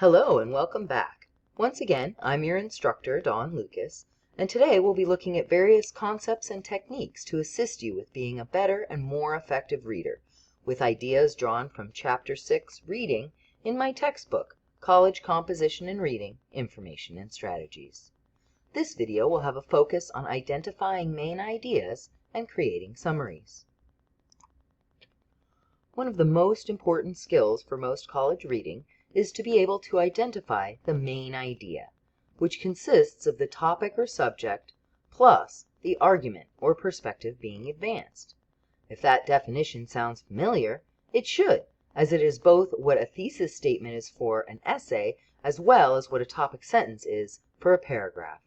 Hello and welcome back. Once again, I'm your instructor, Dawn Lucas, and today we'll be looking at various concepts and techniques to assist you with being a better and more effective reader, with ideas drawn from Chapter 6, Reading, in my textbook, College Composition and Reading, Information and Strategies. This video will have a focus on identifying main ideas and creating summaries. One of the most important skills for most college reading is to be able to identify the main idea, which consists of the topic or subject plus the argument or perspective being advanced. If that definition sounds familiar, it should, as it is both what a thesis statement is for an essay as well as what a topic sentence is for a paragraph.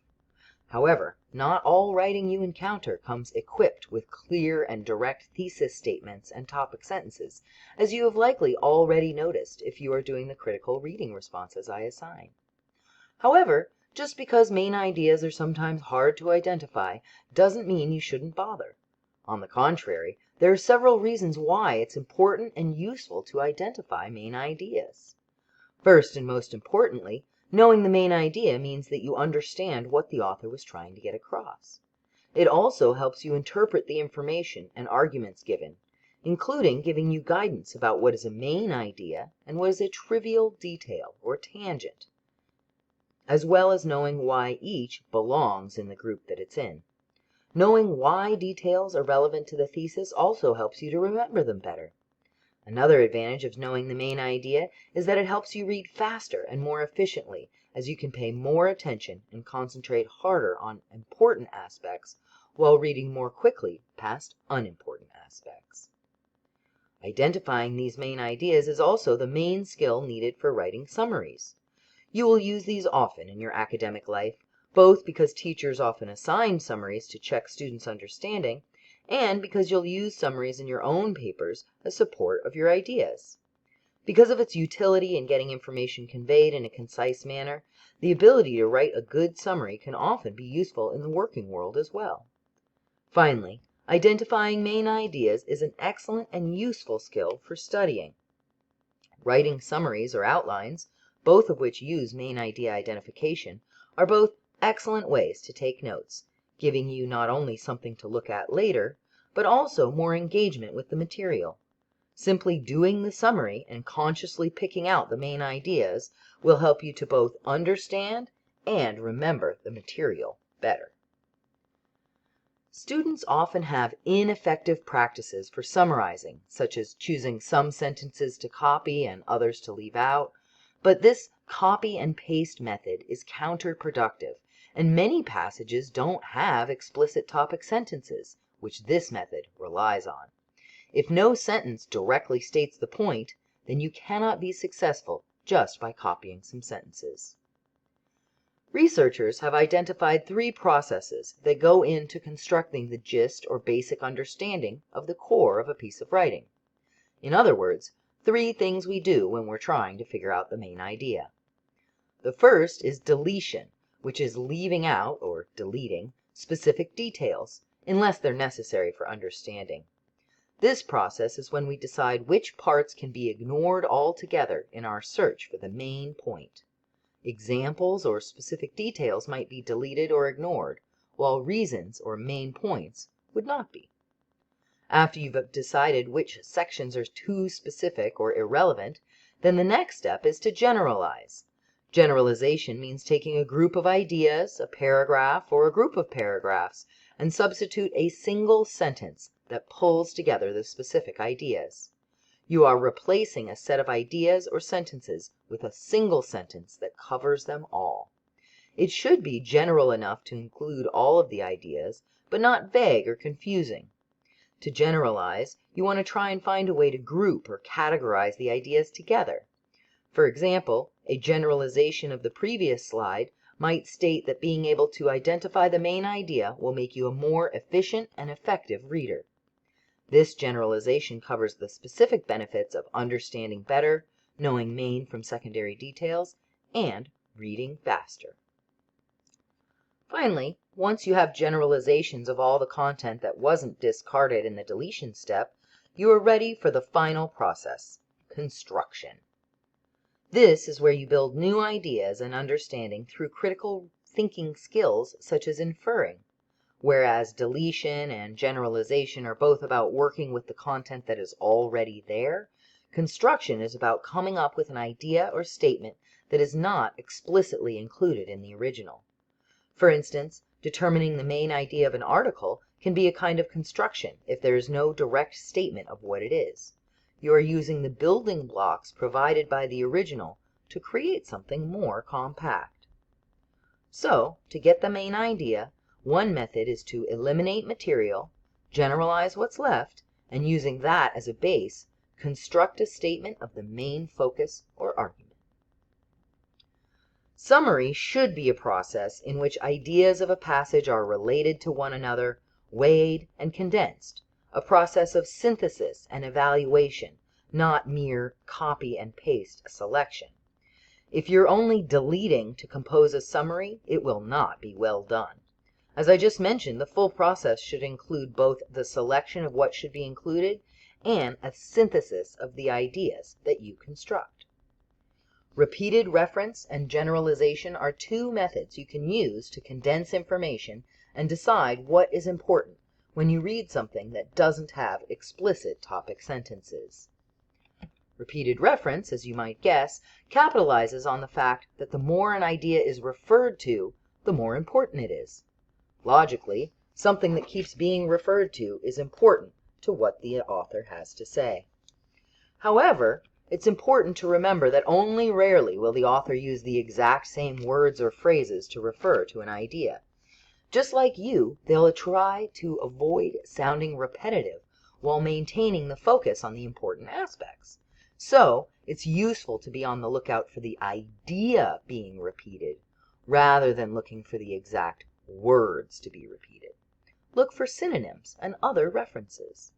However, not all writing you encounter comes equipped with clear and direct thesis statements and topic sentences, as you have likely already noticed if you are doing the critical reading responses I assign. However, just because main ideas are sometimes hard to identify doesn't mean you shouldn't bother. On the contrary, there are several reasons why it's important and useful to identify main ideas. First and most importantly, knowing the main idea means that you understand what the author was trying to get across. It also helps you interpret the information and arguments given, including giving you guidance about what is a main idea and what is a trivial detail or tangent, as well as knowing why each belongs in the group that it's in. Knowing why details are relevant to the thesis also helps you to remember them better. Another advantage of knowing the main idea is that it helps you read faster and more efficiently, as you can pay more attention and concentrate harder on important aspects while reading more quickly past unimportant aspects. Identifying these main ideas is also the main skill needed for writing summaries. You will use these often in your academic life, both because teachers often assign summaries to check students' understanding, and because you'll use summaries in your own papers as support of your ideas. Because of its utility in getting information conveyed in a concise manner, the ability to write a good summary can often be useful in the working world as well. Finally, identifying main ideas is an excellent and useful skill for studying. Writing summaries or outlines, both of which use main idea identification, are both excellent ways to take notes, giving you not only something to look at later, but also more engagement with the material. Simply doing the summary and consciously picking out the main ideas will help you to both understand and remember the material better. Students often have ineffective practices for summarizing, such as choosing some sentences to copy and others to leave out, but this copy and paste method is counterproductive, and many passages don't have explicit topic sentences, which this method relies on. If no sentence directly states the point, then you cannot be successful just by copying some sentences. Researchers have identified 3 processes that go into constructing the gist or basic understanding of the core of a piece of writing. In other words, 3 things we do when we're trying to figure out the main idea. The first is deletion, which is leaving out, or deleting, specific details, unless they're necessary for understanding. This process is when we decide which parts can be ignored altogether in our search for the main point. Examples or specific details might be deleted or ignored, while reasons or main points would not be. After you've decided which sections are too specific or irrelevant, then the next step is to generalize. Generalization means taking a group of ideas, a paragraph, or a group of paragraphs, and substitute a single sentence that pulls together the specific ideas. You are replacing a set of ideas or sentences with a single sentence that covers them all. It should be general enough to include all of the ideas, but not vague or confusing. To generalize, you want to try and find a way to group or categorize the ideas together. For example, a generalization of the previous slide might state that being able to identify the main idea will make you a more efficient and effective reader. This generalization covers the specific benefits of understanding better, knowing main from secondary details, and reading faster. Finally, once you have generalizations of all the content that wasn't discarded in the deletion step, you are ready for the final process, construction. This is where you build new ideas and understanding through critical thinking skills such as inferring. Whereas deletion and generalization are both about working with the content that is already there, construction is about coming up with an idea or statement that is not explicitly included in the original. For instance, determining the main idea of an article can be a kind of construction if there is no direct statement of what it is. You are using the building blocks provided by the original to create something more compact. So, to get the main idea, one method is to eliminate material, generalize what's left, and using that as a base, construct a statement of the main focus or argument. Summary should be a process in which ideas of a passage are related to one another, weighed, and condensed, a process of synthesis and evaluation, not mere copy and paste selection. If you're only deleting to compose a summary, it will not be well done. As I just mentioned, the full process should include both the selection of what should be included and a synthesis of the ideas that you construct. Repeated reference and generalization are two methods you can use to condense information and decide what is important when you read something that doesn't have explicit topic sentences. Repeated reference, as you might guess, capitalizes on the fact that the more an idea is referred to, the more important it is. Logically, something that keeps being referred to is important to what the author has to say. However, it's important to remember that only rarely will the author use the exact same words or phrases to refer to an idea. Just like you, they'll try to avoid sounding repetitive while maintaining the focus on the important aspects. So, it's useful to be on the lookout for the idea being repeated, rather than looking for the exact words to be repeated. Look for synonyms and other references.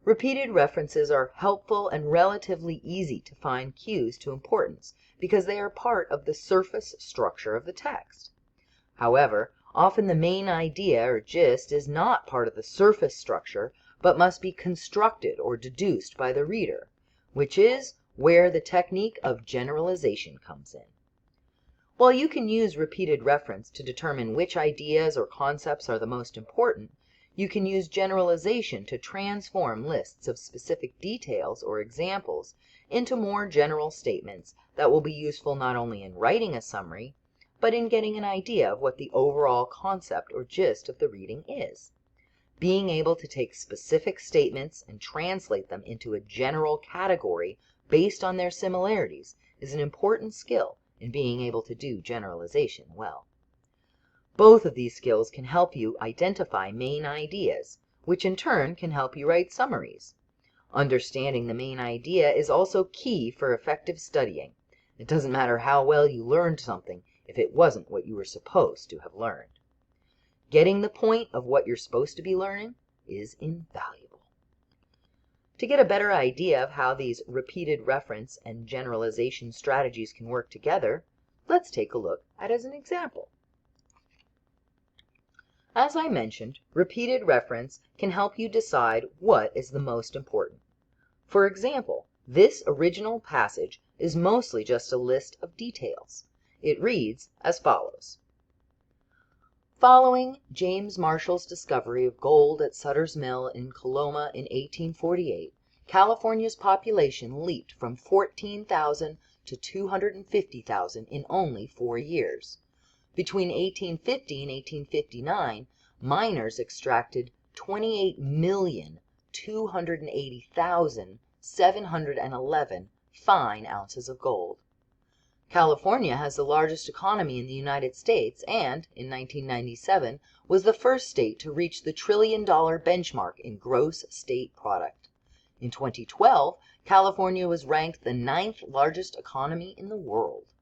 Repeated references are helpful and relatively easy to find cues to importance because they are part of the surface structure of the text. However, often the main idea or gist is not part of the surface structure, but must be constructed or deduced by the reader, which is where the technique of generalization comes in. While you can use repeated reference to determine which ideas or concepts are the most important, you can use generalization to transform lists of specific details or examples into more general statements that will be useful not only in writing a summary, but in getting an idea of what the overall concept or gist of the reading is. Being able to take specific statements and translate them into a general category based on their similarities is an important skill in being able to do generalization well. Both of these skills can help you identify main ideas, which in turn can help you write summaries. Understanding the main idea is also key for effective studying. It doesn't matter how well you learned something if it wasn't what you were supposed to have learned. Getting the point of what you're supposed to be learning is invaluable. To get a better idea of how these repeated reference and generalization strategies can work together, let's take a look at as an example. As I mentioned, repeated reference can help you decide what is the most important. For example, this original passage is mostly just a list of details. It reads as follows. Following James Marshall's discovery of gold at Sutter's Mill in Coloma in 1848, California's population leaped from 14,000 to 250,000 in only 4 years. Between 1850 and 1859, miners extracted 28,280,711 fine ounces of gold. California has the largest economy in the United States and, in 1997, was the first state to reach the $1 trillion benchmark in gross state product. In 2012, California was ranked the 9th largest economy in the world.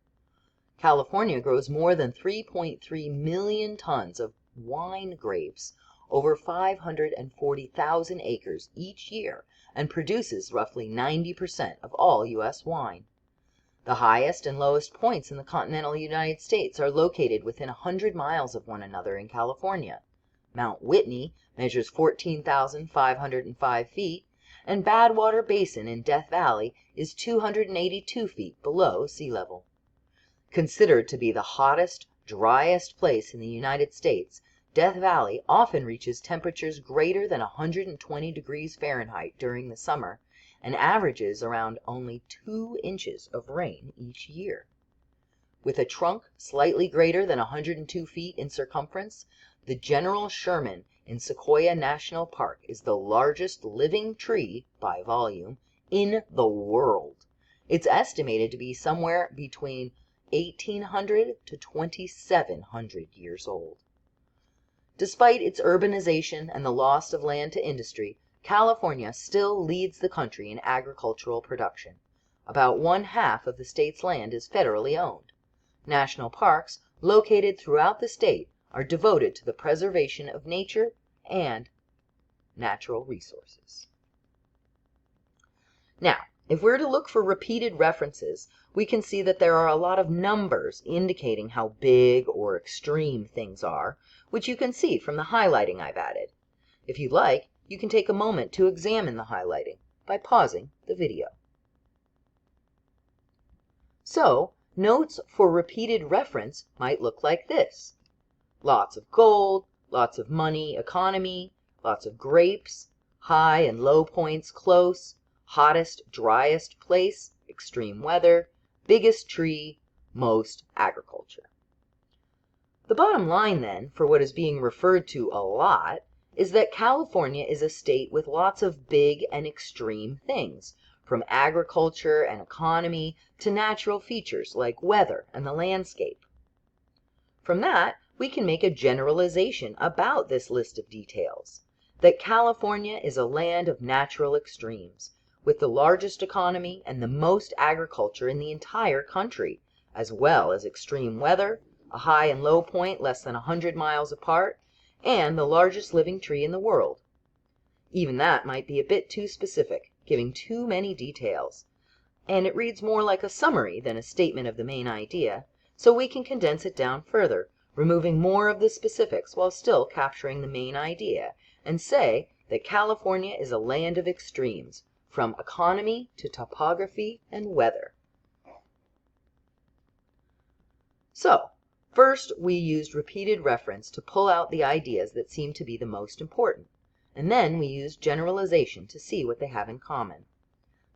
California grows more than 3.3 million tons of wine grapes, over 540,000 acres each year, and produces roughly 90% of all U.S. wine. The highest and lowest points in the continental United States are located within 100 miles of one another in California. Mount Whitney measures 14,505 feet, and Badwater Basin in Death Valley is 282 feet below sea level. Considered to be the hottest, driest place in the United States, Death Valley often reaches temperatures greater than 120 degrees Fahrenheit during the summer and averages around only 2 inches of rain each year. With a trunk slightly greater than 102 feet in circumference, the General Sherman in Sequoia National Park is the largest living tree by volume in the world. It's estimated to be somewhere between 1,800 to 2,700 years old. Despite its urbanization and the loss of land to industry, California still leads the country in agricultural production. About 1/2 of the state's land is federally owned. National parks located throughout the state are devoted to the preservation of nature and natural resources. Now, if we're to look for repeated references, we can see that there are a lot of numbers indicating how big or extreme things are, which you can see from the highlighting I've added. If you like, you can take a moment to examine the highlighting by pausing the video. So, notes for repeated reference might look like this: lots of gold, lots of money, economy, lots of grapes, high and low points close, hottest, driest place, extreme weather, biggest tree, most agriculture. The bottom line then, for what is being referred to a lot, is that California is a state with lots of big and extreme things, from agriculture and economy to natural features like weather and the landscape. From that, we can make a generalization about this list of details, that California is a land of natural extremes, with the largest economy and the most agriculture in the entire country, as well as extreme weather, a high and low point less than 100 miles apart, and the largest living tree in the world. Even that might be a bit too specific, giving too many details, and it reads more like a summary than a statement of the main idea, so we can condense it down further, removing more of the specifics while still capturing the main idea, and say that California is a land of extremes, from economy to topography and weather. So, first we used repeated reference to pull out the ideas that seem to be the most important, and then we used generalization to see what they have in common.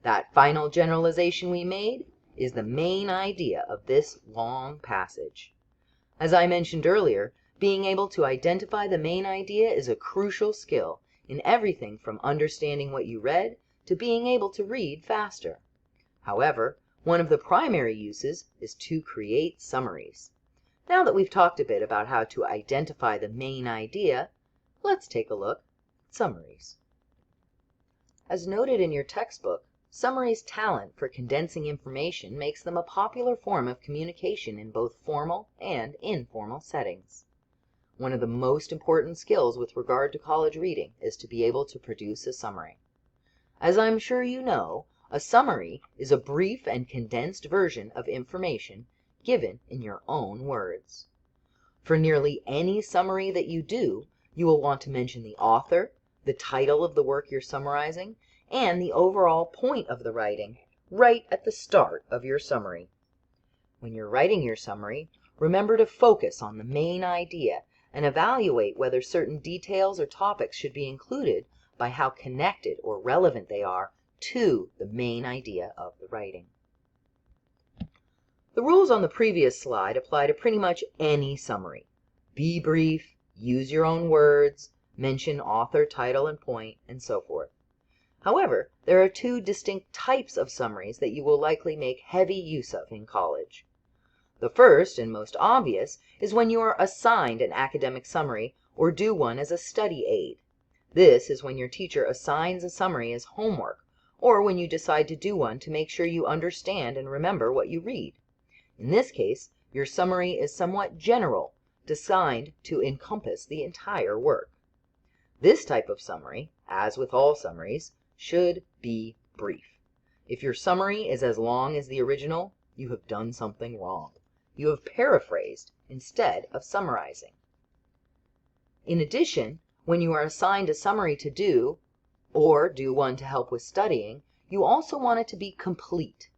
That final generalization we made is the main idea of this long passage. As I mentioned earlier, being able to identify the main idea is a crucial skill in everything from understanding what you read to being able to read faster. However, one of the primary uses is to create summaries. Now that we've talked a bit about how to identify the main idea, let's take a look at summaries. As noted in your textbook, summaries' talent for condensing information makes them a popular form of communication in both formal and informal settings. One of the most important skills with regard to college reading is to be able to produce a summary. As I'm sure you know, a summary is a brief and condensed version of information given in your own words. For nearly any summary that you do, you will want to mention the author, the title of the work you're summarizing, and the overall point of the writing right at the start of your summary. When you're writing your summary, remember to focus on the main idea and evaluate whether certain details or topics should be included by how connected or relevant they are to the main idea of the writing. The rules on the previous slide apply to pretty much any summary. Be brief, use your own words, mention author, title, and point, and so forth. However, there are two distinct types of summaries that you will likely make heavy use of in college. The first and most obvious is when you are assigned an academic summary or do one as a study aid. This is when your teacher assigns a summary as homework, or when you decide to do one to make sure you understand and remember what you read. In this case, your summary is somewhat general, designed to encompass the entire work. This type of summary, as with all summaries, should be brief. If your summary is as long as the original, you have done something wrong. You have paraphrased instead of summarizing. In addition, when you are assigned a summary to do, or do one to help with studying, you also want it to be complete.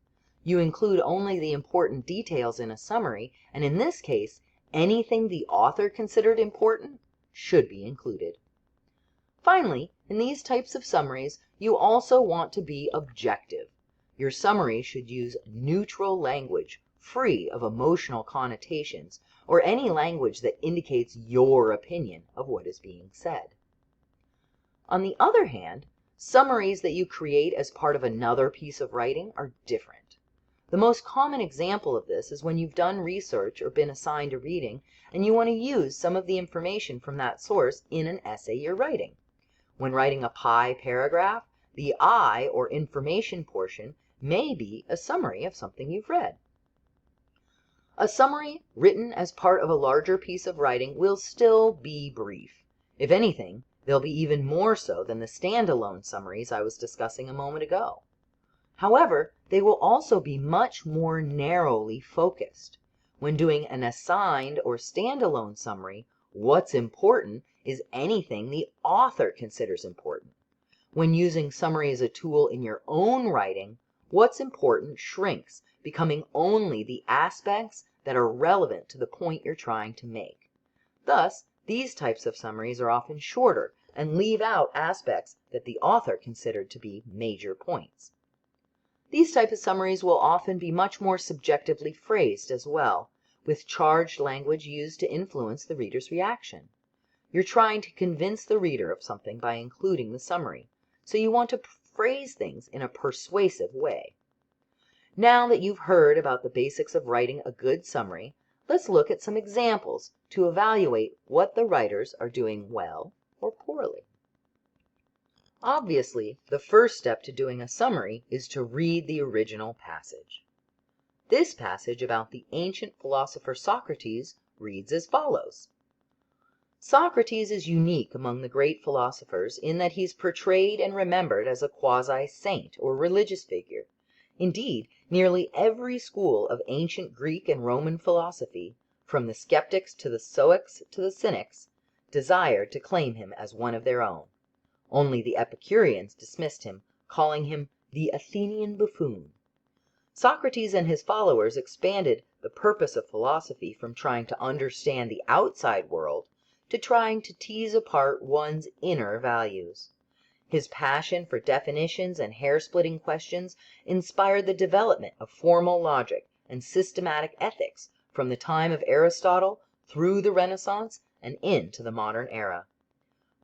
You include only the important details in a summary, and in this case, anything the author considered important should be included. Finally, in these types of summaries, you also want to be objective. Your summary should use neutral language, free of emotional connotations, or any language that indicates your opinion of what is being said. On the other hand, summaries that you create as part of another piece of writing are different. The most common example of this is when you've done research or been assigned a reading, and you want to use some of the information from that source in an essay you're writing. When writing a pie paragraph, the I, or information portion, may be a summary of something you've read. A summary written as part of a larger piece of writing will still be brief. If anything, they'll be even more so than the standalone summaries I was discussing a moment ago. However, they will also be much more narrowly focused. When doing an assigned or standalone summary, what's important is anything the author considers important. When using summary as a tool in your own writing, what's important shrinks, becoming only the aspects that are relevant to the point you're trying to make. Thus, these types of summaries are often shorter and leave out aspects that the author considered to be major points. These types of summaries will often be much more subjectively phrased as well, with charged language used to influence the reader's reaction. You're trying to convince the reader of something by including the summary, so you want to phrase things in a persuasive way. Now that you've heard about the basics of writing a good summary, let's look at some examples to evaluate what the writers are doing well or poorly. Obviously, the first step to doing a summary is to read the original passage. This passage about the ancient philosopher Socrates reads as follows. Socrates is unique among the great philosophers in that he's portrayed and remembered as a quasi-saint or religious figure. Indeed, nearly every school of ancient Greek and Roman philosophy, from the skeptics to the Stoics to the Cynics, desired to claim him as one of their own. Only the Epicureans dismissed him, calling him the Athenian buffoon. Socrates and his followers expanded the purpose of philosophy from trying to understand the outside world to trying to tease apart one's inner values. His passion for definitions and hair-splitting questions inspired the development of formal logic and systematic ethics from the time of Aristotle through the Renaissance and into the modern era.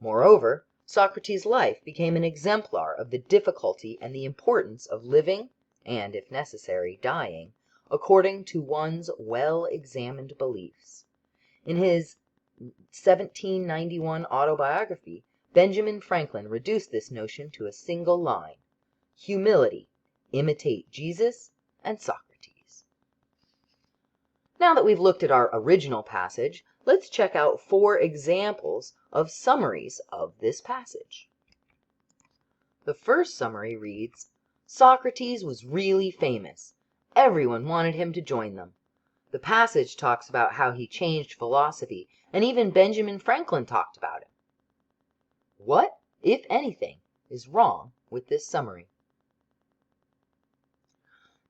Moreover, Socrates' life became an exemplar of the difficulty and the importance of living, and, if necessary, dying, according to one's well-examined beliefs. In his 1791 autobiography, Benjamin Franklin reduced this notion to a single line: humility, imitate Jesus and Socrates. Now that we've looked at our original passage, let's check out 4 examples of summaries of this passage. The first summary reads, Socrates was really famous. Everyone wanted him to join them. The passage talks about how he changed philosophy, and even Benjamin Franklin talked about it. What, if anything, is wrong with this summary?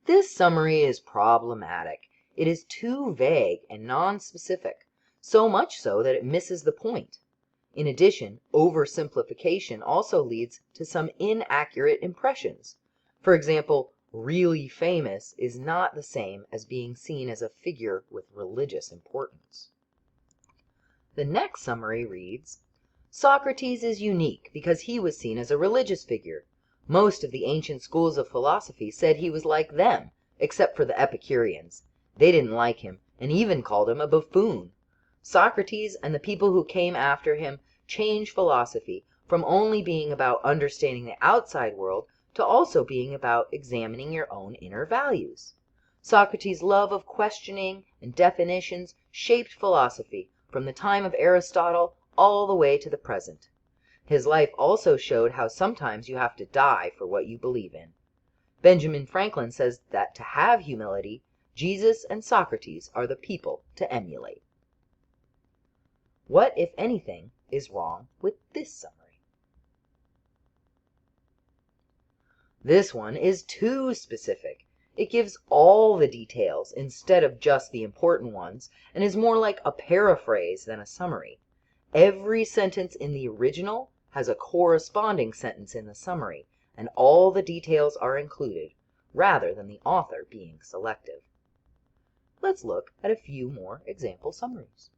This summary is problematic. It is too vague and non-specific, so much so that it misses the point. In addition, oversimplification also leads to some inaccurate impressions. For example, really famous is not the same as being seen as a figure with religious importance. The next summary reads, Socrates is unique because he was seen as a religious figure. Most of the ancient schools of philosophy said he was like them, except for the Epicureans. They didn't like him and even called him a buffoon. Socrates and the people who came after him changed philosophy from only being about understanding the outside world to also being about examining your own inner values. Socrates' love of questioning and definitions shaped philosophy from the time of Aristotle all the way to the present. His life also showed how sometimes you have to die for what you believe in. Benjamin Franklin says that to have humility, Jesus and Socrates are the people to emulate. What, if anything, is wrong with this summary? This one is too specific. It gives all the details instead of just the important ones, and is more like a paraphrase than a summary. Every sentence in the original has a corresponding sentence in the summary, and all the details are included, rather than the author being selective. Let's look at a few more example summaries.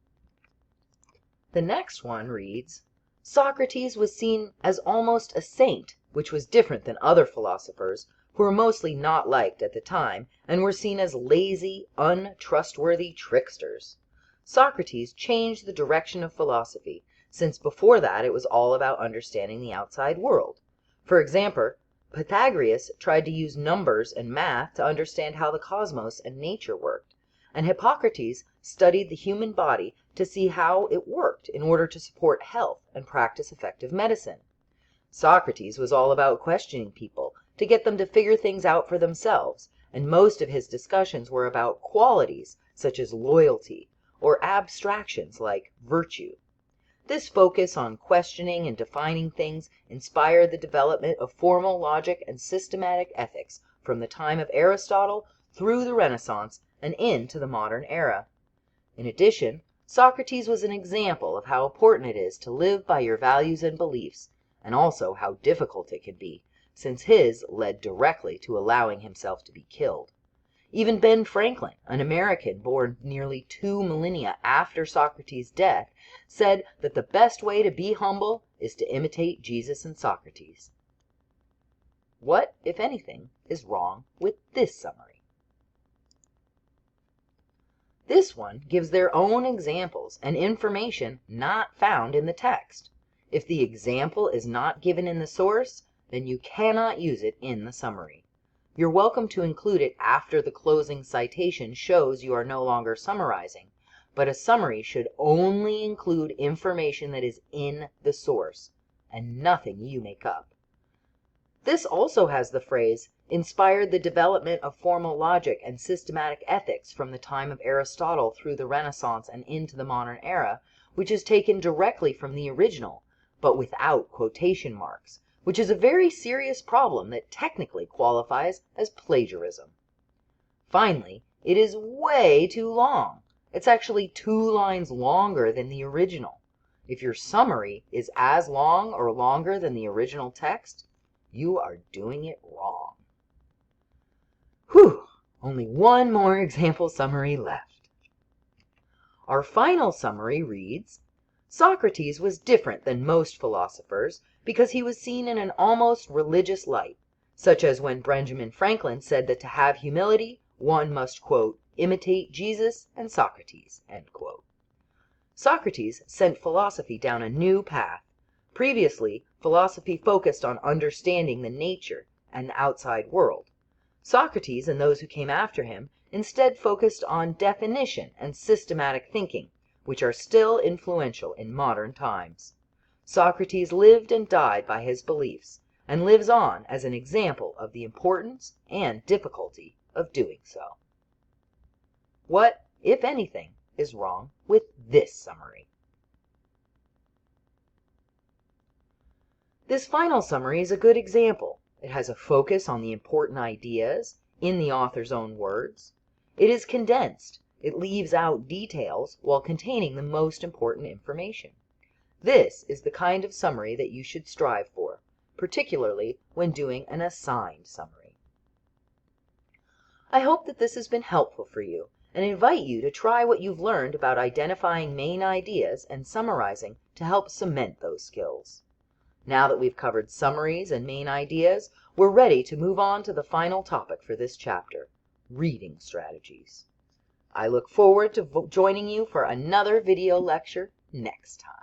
The next one reads, Socrates was seen as almost a saint, which was different than other philosophers, who were mostly not liked at the time and were seen as lazy, untrustworthy tricksters. Socrates changed the direction of philosophy, since before that it was all about understanding the outside world. For example, Pythagoras tried to use numbers and math to understand how the cosmos and nature worked, and Hippocrates studied the human body to see how it worked in order to support health and practice effective medicine. Socrates was all about questioning people to get them to figure things out for themselves, and most of his discussions were about qualities such as loyalty or abstractions like virtue. This focus on questioning and defining things inspired the development of formal logic and systematic ethics from the time of Aristotle through the Renaissance and into the modern era. In addition, Socrates was an example of how important it is to live by your values and beliefs, and also how difficult it can be, since his led directly to allowing himself to be killed. Even Ben Franklin, an American born nearly 2 millennia after Socrates' death, said that the best way to be humble is to imitate Jesus and Socrates. What, if anything, is wrong with this summary? This one gives their own examples and information not found in the text. If the example is not given in the source, then you cannot use it in the summary. You're welcome to include it after the closing citation shows you are no longer summarizing, but a summary should only include information that is in the source, and nothing you make up. This also has the phrase, inspired the development of formal logic and systematic ethics from the time of Aristotle through the Renaissance and into the modern era, which is taken directly from the original, but without quotation marks, which is a very serious problem that technically qualifies as plagiarism. Finally, it is way too long. It's actually 2 lines longer than the original. If your summary is as long or longer than the original text, you are doing it wrong. Whew! Only one more example summary left. Our final summary reads, Socrates was different than most philosophers because he was seen in an almost religious light, such as when Benjamin Franklin said that to have humility, one must, quote, imitate Jesus and Socrates, end quote. Socrates sent philosophy down a new path. Previously, philosophy focused on understanding the nature and the outside world. Socrates and those who came after him instead focused on definition and systematic thinking, which are still influential in modern times. Socrates lived and died by his beliefs, and lives on as an example of the importance and difficulty of doing so. What, if anything, is wrong with this summary? This final summary is a good example. It has a focus on the important ideas in the author's own words. It is condensed. It leaves out details while containing the most important information. This is the kind of summary that you should strive for, particularly when doing an assigned summary. I hope that this has been helpful for you, and invite you to try what you've learned about identifying main ideas and summarizing to help cement those skills. Now that we've covered summaries and main ideas, we're ready to move on to the final topic for this chapter, reading strategies. I look forward to joining you for another video lecture next time.